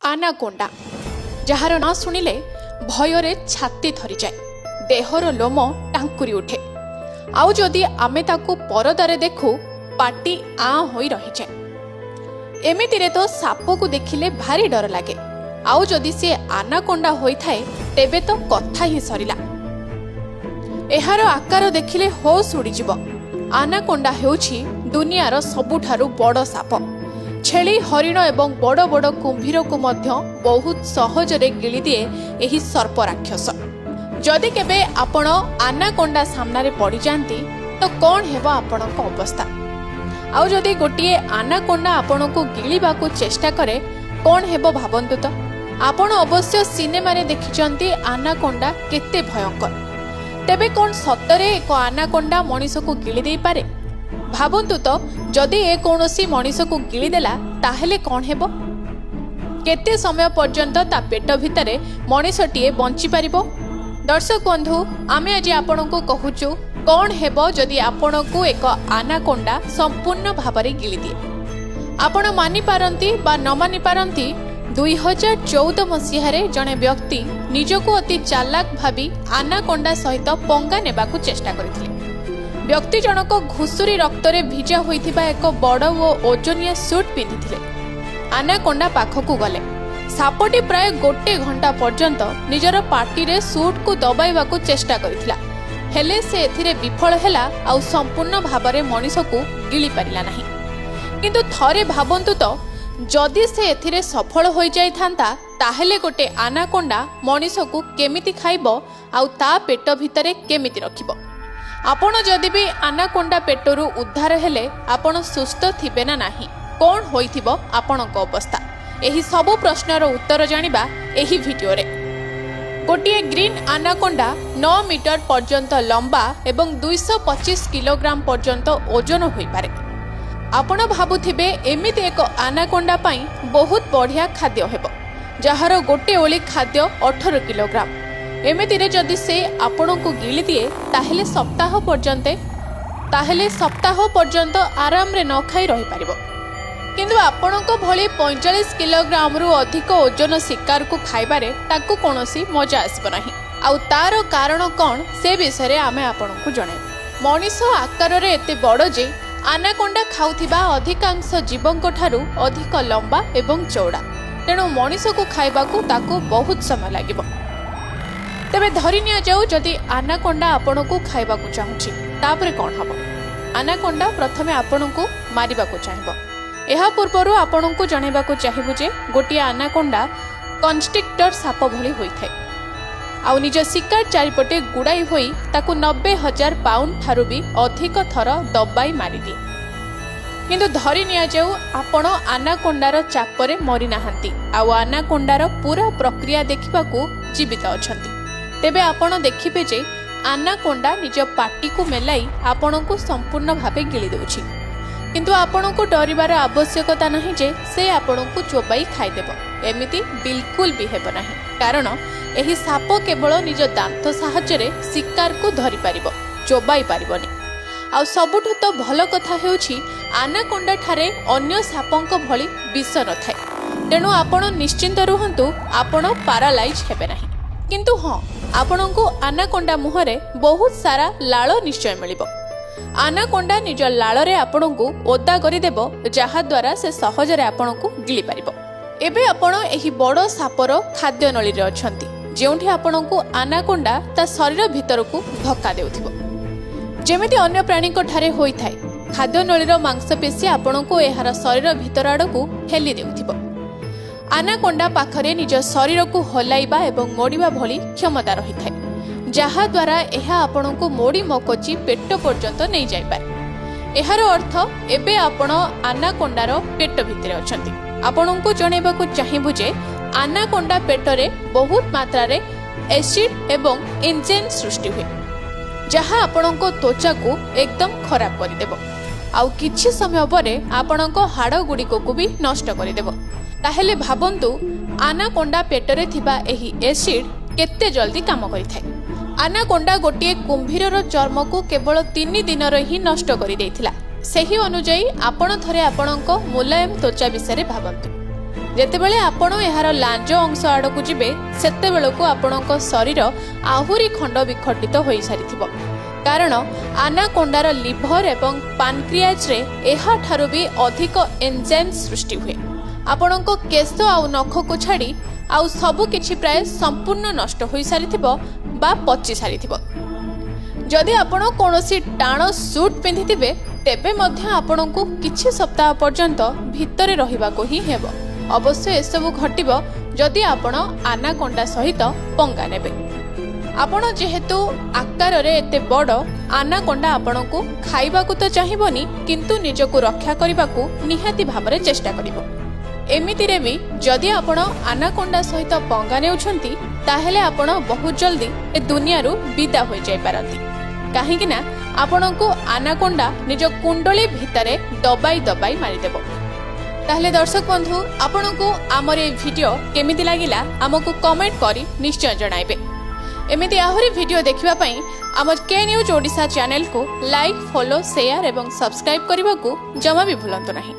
Anaconda, ଯାହାର ନାଁ ଶୁଣିଲେ ଭୟରେ ଛାତି ଥରିଯାଏ, ଦେହର ଲୋମ ଟାଙ୍କୁରି ଉଠେ। ଆଉ ଯଦି ଆମେ ତାକୁ ପରଦାରେ ଦେଖୁ, ପାଟି ଆଁ ହୋଇ ରହିଯାଏ। ଏମିତିରେ ତ ସାପକୁ ଦେଖିଲେ ଭାରି ଡର ଲାଗେ, ଆଉ ଯଦି ସେ ଆନାକୋଣ୍ଡା ହୋଇଥାଏ ତେବେ ତ କଥା ହିଁ ସରିଲା। ଏହାର ଆକାର ଦେଖିଲେ ହୋସ୍ ଉଡ଼ିଯିବ। ଆନାକୋଣ୍ଡା ହେଉଛି ଦୁନିଆର ସବୁଠାରୁ ବଡ଼ ସାପ। ଛେଳି, ହରିଣ ଏବଂ ବଡ଼ ବଡ଼ କୁମ୍ଭୀରକୁ ମଧ୍ୟ ବହୁତ ସହଜରେ ଗିଳିଦିଏ ଏହି ସର୍ପ ରାକ୍ଷସ। ଯଦି କେବେ ଆପଣ ଆନାକୋଣ୍ଡା ସାମ୍ନାରେ ପଡ଼ିଯାଆନ୍ତି ତ କ'ଣ ହେବ ଆପଣଙ୍କ ଅବସ୍ଥା? ଆଉ ଯଦି ଗୋଟିଏ ଆନାକୋଣ୍ଡା ଆପଣଙ୍କୁ ଗିଳିବାକୁ ଚେଷ୍ଟା କରେ କ'ଣ ହେବ ଭାବନ୍ତୁ ତ। ଆପଣ ଅବଶ୍ୟ ସିନେମାରେ ଦେଖିଛନ୍ତି ଆନାକୋଣ୍ଡା କେତେ ଭୟଙ୍କର। ତେବେ କ'ଣ ସତରେ ଏକ ଆନାକୋଣ୍ଡା ମଣିଷକୁ ଗିଳି ଦେଇପାରେ? ଭାବନ୍ତୁ ତ, ଯଦି ଏ କୌଣସି ମଣିଷକୁ ଗିଳିଦେଲା ତାହେଲେ କ'ଣ ହେବ? କେତେ ସମୟ ପର୍ଯ୍ୟନ୍ତ ତା ପେଟ ଭିତରେ ମଣିଷଟିଏ ବଞ୍ଚିପାରିବ? ଦର୍ଶକ ବନ୍ଧୁ, ଆମେ ଆଜି ଆପଣଙ୍କୁ କହୁଛୁ କ'ଣ ହେବ ଯଦି ଆପଣଙ୍କୁ ଏକ ଆନାକୋଣ୍ଡା ସମ୍ପୂର୍ଣ୍ଣ ଭାବରେ ଗିଳିଦିଏ। ଆପଣ ମାନିପାରନ୍ତି ବା ନ ମାନିପାରନ୍ତି, 2014 ମସିହାରେ ଜଣେ ବ୍ୟକ୍ତି ନିଜକୁ ଅତି ଚାଲାକ ଭାବି ଆନାକୋଣ୍ଡା ସହିତ ପଙ୍ଗା ନେବାକୁ ଚେଷ୍ଟା କରିଥିଲେ। ବ୍ୟକ୍ତି ଜଣକ ଘୁଷୁରୀ ରକ୍ତରେ ଭିଜା ହୋଇଥିବା ଏକ ବଡ଼ ଓ ଓଜନିଆ ସୁଟ୍ ପିନ୍ଧିଥିଲେ। ଆନାକୋଣ୍ଡା ପାଖକୁ ଗଲେ। ସାପଟି ପ୍ରାୟ 1 ଘଣ୍ଟା ପର୍ଯ୍ୟନ୍ତ ନିଜର ପାଟିରେ ସୁଟ୍କୁ ଦବାଇବାକୁ ଚେଷ୍ଟା କରିଥିଲା, ହେଲେ ସେ ଏଥିରେ ବିଫଳ ହେଲା ଆଉ ସମ୍ପୂର୍ଣ୍ଣ ଭାବରେ ମଣିଷକୁ ଗିଳି ପାରିଲା ନାହିଁ। କିନ୍ତୁ ଥରେ ଭାବନ୍ତୁ ତ, ଯଦି ସେ ଏଥିରେ ସଫଳ ହୋଇଯାଇଥାନ୍ତା ତାହେଲେ ଗୋଟେ ଆନାକୋଣ୍ଡା ମଣିଷକୁ କେମିତି ଖାଇବ ଆଉ ତା ପେଟ ଭିତରେ କେମିତି ରଖିବ? ଆପଣ ଯଦି ବି ଆନାକୋଣ୍ଡା ପେଟରୁ ଉଦ୍ଧାର ହେଲେ ଆପଣ ସୁସ୍ଥ ଥିବେ ନା ନାହିଁ? କ'ଣ ହୋଇଥିବ ଆପଣଙ୍କ ଅବସ୍ଥା? ଏହି ସବୁ ପ୍ରଶ୍ନର ଉତ୍ତର ଜାଣିବା ଏହି ଭିଡିଓରେ। ଗୋଟିଏ ଗ୍ରୀନ୍ ଆନାକୋଣ୍ଡା 9 ମିଟର ପର୍ଯ୍ୟନ୍ତ ଲମ୍ବା ଏବଂ 225 କିଲୋଗ୍ରାମ ପର୍ଯ୍ୟନ୍ତ ଓଜନ ହୋଇପାରେ। ଆପଣ ଭାବୁଥିବେ ଏମିତି ଏକ ଆନାକୋଣ୍ଡା ପାଇଁ ବହୁତ ବଢ଼ିଆ ଖାଦ୍ୟ ହେବ, ଯାହାର ଗୋଟେ ଓଳି ଖାଦ୍ୟ 18 କିଲୋଗ୍ରାମ। ଏମିତିରେ ଯଦି ସେ ଆପଣଙ୍କୁ ଗିଳିଦିଏ ତାହେଲେ ସପ୍ତାହ ପର୍ଯ୍ୟନ୍ତ ଆରାମରେ ନ ଖାଇ ରହିପାରିବ। କିନ୍ତୁ ଆପଣଙ୍କ ଭଳି 45 କିଲୋଗ୍ରାମରୁ ଅଧିକ ଓଜନ ଶିକାରକୁ ଖାଇବାରେ ତାକୁ କୌଣସି ମଜା ଆସିବ ନାହିଁ। ଆଉ ତାର କାରଣ କ'ଣ ସେ ବିଷୟରେ ଆମେ ଆପଣଙ୍କୁ ଜଣାଇବୁ। ମଣିଷ ଆକାରରେ ଏତେ ବଡ଼ ଯେ ଆନାକୋଣ୍ଡା ଖାଉଥିବା ଅଧିକାଂଶ ଜୀବଙ୍କ ଠାରୁ ଅଧିକ ଲମ୍ବା ଏବଂ ଚଉଡ଼ା, ତେଣୁ ମଣିଷକୁ ଖାଇବାକୁ ତାକୁ ବହୁତ ସମୟ ଲାଗିବ। ତେବେ ଧରି ନିଆଯାଉ ଯଦି ଆନାକୋଣ୍ଡା ଆପଣଙ୍କୁ ଖାଇବାକୁ ଚାହୁଁଛି, ତାପରେ କ'ଣ ହେବ? ଆନାକୋଣ୍ଡା ପ୍ରଥମେ ଆପଣଙ୍କୁ ମାରିବାକୁ ଚାହିଁବ। ଏହା ପୂର୍ବରୁ ଆପଣଙ୍କୁ ଜଣାଇବାକୁ ଚାହିଁବୁ ଯେ ଗୋଟିଏ ଆନାକୋଣ୍ଡା କନଷ୍ଟ୍ରିକ୍ଟର ସାପ ଭଳି ହୋଇଥାଏ ଆଉ ନିଜ ଶିକାର ଚାରିପଟେ ଗୁଡ଼ାଇ ହୋଇ ତାକୁ 90,000 ପାଉଣ୍ଡ ଠାରୁ ବି ଅଧିକ ଥର ଦବାଇ ମାରିଦିଏ। କିନ୍ତୁ ଧରି ନିଆଯାଉ ଆପଣ ଆନାକୋଣ୍ଡାର ଚାପରେ ମରିନାହାନ୍ତି ଆଉ ଆନାକୋଣ୍ଡାର ପୁରା ପ୍ରକ୍ରିୟା ଦେଖିବାକୁ ଜୀବିତ ଅଛନ୍ତି। ତେବେ ଆପଣ ଦେଖିବେ ଯେ ଆନାକୋଣ୍ଡା ନିଜ ପାଟିକୁ ମେଲାଇ ଆପଣଙ୍କୁ ସମ୍ପୂର୍ଣ୍ଣ ଭାବେ ଗିଳି ଦେଉଛି। କିନ୍ତୁ ଆପଣଙ୍କୁ ଡରିବାର ଆବଶ୍ୟକତା ନାହିଁ ଯେ ସେ ଆପଣଙ୍କୁ ଚୋବାଇ ଖାଇଦେବ। ଏମିତି ବିଲକୁଲ ବି ହେବ ନାହିଁ, କାରଣ ଏହି ସାପ କେବଳ ନିଜ ଦାନ୍ତ ସାହାଯ୍ୟରେ ଶିକାରକୁ ଧରିପାରିବ, ଚୋବାଇ ପାରିବନି। ଆଉ ସବୁଠୁ ତ ଭଲ କଥା ହେଉଛି ଆନାକୋଣ୍ଡା ଠାରେ ଅନ୍ୟ ସାପଙ୍କ ଭଳି ବିଷ ନଥାଏ, ତେଣୁ ଆପଣ ନିଶ୍ଚିନ୍ତ ରୁହନ୍ତୁ ଆପଣ ପାରାଲାଇଜ୍ ହେବେ ନାହିଁ। କିନ୍ତୁ ହଁ, ଆପଣଙ୍କୁ ଆନାକୋଣ୍ଡା ମୁହଁରେ ବହୁତ ସାରା ଲାଳ ନିଶ୍ଚୟ ମିଳିବ। ଆନାକୋଣ୍ଡା ନିଜ ଲାଳରେ ଆପଣଙ୍କୁ ଓଦା କରିଦେବ, ଯାହାଦ୍ୱାରା ସେ ସହଜରେ ଆପଣଙ୍କୁ ଗିଳି ପାରିବ। ଏବେ ଆପଣ ଏହି ବଡ଼ ସାପର ଖାଦ୍ୟ ନଳୀରେ ଅଛନ୍ତି, ଯେଉଁଠି ଆପଣଙ୍କୁ ଆନାକୋଣ୍ଡା ତା ଶରୀର ଭିତରକୁ ଧକ୍କା ଦେଉଥିବ। ଯେମିତି ଅନ୍ୟ ପ୍ରାଣୀଙ୍କ ଠାରେ ହୋଇଥାଏ, ଖାଦ୍ୟ ନଳୀର ମାଂସପେଶୀ ଆପଣଙ୍କୁ ଏହାର ଶରୀର ଭିତର ଆଡ଼କୁ ଠେଲି ଦେଉଥିବ। ଆନାକୋଣ୍ଡା ପାଖରେ ନିଜ ଶରୀରକୁ ହଲାଇବା ଏବଂ ମୋଡ଼ିବା ଭଳି କ୍ଷମତା ରହିଥାଏ, ଯାହାଦ୍ୱାରା ଏହା ଆପଣଙ୍କୁ ମୋଡ଼ି ମକଚି ପେଟ ପର୍ଯ୍ୟନ୍ତ ନେଇଯାଇପାରେ। ଏହାର ଅର୍ଥ ଏବେ ଆପଣ ଆନାକୋଣ୍ଡାର ପେଟ ଭିତରେ ଅଛନ୍ତି। ଆପଣଙ୍କୁ ଜଣାଇବାକୁ ଚାହିଁବୁ ଯେ ଆନାକୋଣ୍ଡା ପେଟରେ ବହୁତ ମାତ୍ରାରେ ଏସିଡ୍ ଏବଂ ଇଞ୍ଜେନ୍ ସୃଷ୍ଟି ହୁଏ, ଯାହା ଆପଣଙ୍କ ତ୍ୱଚାକୁ ଏକଦମ ଖରାପ କରିଦେବ ଆଉ କିଛି ସମୟ ପରେ ଆପଣଙ୍କ ହାଡ଼ଗୁଡ଼ିକକୁ ବି ନଷ୍ଟ କରିଦେବ। ତାହେଲେ ଭାବନ୍ତୁ ଆନାକୋଣ୍ଡା ପେଟରେ ଥିବା ଏହି ଏସିଡ୍ କେତେ ଜଲ୍ଦି କାମ କରିଥାଏ। ଆନାକୋଣ୍ଡା ଗୋଟିଏ କୁମ୍ଭୀରର ଚର୍ମକୁ କେବଳ 3 ଦିନରେ ହିଁ ନଷ୍ଟ କରିଦେଇଥିଲା। ସେହି ଅନୁଯାୟୀ ଆପଣ ଥରେ ଆପଣଙ୍କ ମୁଲାୟମ ତ୍ୱଚା ବିଷୟରେ ଭାବନ୍ତୁ। ଯେତେବେଳେ ଆପଣ ଏହାର ଲାଞ୍ଜ ଅଂଶ ଆଡ଼କୁ ଯିବେ ସେତେବେଳକୁ ଆପଣଙ୍କ ଶରୀର ଆହୁରି ଖଣ୍ଡ ବିଖଣ୍ଡିତ ହୋଇସାରିଥିବ। କାରଣ ଆନାକୋଣ୍ଡାର ଲିଭର ଏବଂ ପାନକ୍ରିଆଜରେ ଏହାଠାରୁ ବି ଅଧିକ ଏନଜାଇମ୍ ସୃଷ୍ଟି ହୁଏ। ଆପଣଙ୍କ କେଶ ଆଉ ନଖକୁ ଛାଡ଼ି ଆଉ ସବୁ କିଛି ପ୍ରାୟ ସମ୍ପୂର୍ଣ୍ଣ ନଷ୍ଟ ହୋଇସାରିଥିବ ବା ପଚି ସାରିଥିବ। ଯଦି ଆପଣ କୌଣସି ଟାଣ ସୁଟ୍ ପିନ୍ଧିଥିବେ ତେବେ ମଧ୍ୟ ଆପଣଙ୍କୁ କିଛି ସପ୍ତାହ ପର୍ଯ୍ୟନ୍ତ ଭିତରେ ରହିବାକୁ ହିଁ ହେବ। ଅବଶ୍ୟ ଏସବୁ ଘଟିବ ଯଦି ଆପଣ ଆନାକୋଣ୍ଡା ସହିତ ପଙ୍ଗା ନେବେ। ଆପଣ ଯେହେତୁ ଆକାରରେ ଏତେ ବଡ଼, ଆନାକୋଣ୍ଡା ଆପଣଙ୍କୁ ଖାଇବାକୁ ତ ଚାହିଁବନି, କିନ୍ତୁ ନିଜକୁ ରକ୍ଷା କରିବାକୁ ନିହାତି ଭାବରେ ଚେଷ୍ଟା କରିବ। ଏମିତିରେ ବି ଯଦି ଆପଣ ଆନାକୋଣ୍ଡା ସହିତ ପଙ୍ଗା ନେଉଛନ୍ତି ତାହେଲେ ଆପଣ ବହୁତ ଜଲ୍ଦି ଏ ଦୁନିଆରୁ ବିଦା ହୋଇଯାଇପାରନ୍ତି। କାହିଁକି ନା ଆପଣଙ୍କୁ ଆନାକୋଣ୍ଡା ନିଜ କୁଣ୍ଡଳୀ ଭିତରେ ଦବାଇ ଦବାଇ ମାରିଦେବ। ତାହେଲେ ଦର୍ଶକ ବନ୍ଧୁ, ଆପଣଙ୍କୁ ଆମର এই ଭିଡିଓ କେମିତି ଲାଗିଲା ଆମକୁ କମେଣ୍ଟ କରି ନିଶ୍ଚୟ ଜଣାଇବେ। ଏମିତି ଆହୁରି ଭିଡିଓ ଦେଖିବା ପାଇଁ ଆମ କେ ନ୍ୟୁଜ୍ ଓଡ଼ିଶା ଚ୍ୟାନେଲକୁ ଲାଇକ୍, ଫଲୋ, ସେୟାର ଏବଂ ସବସ୍କ୍ରାଇବ୍ କରିବାକୁ ଜମା ବି ଭୁଲନ୍ତୁ ନାହିଁ।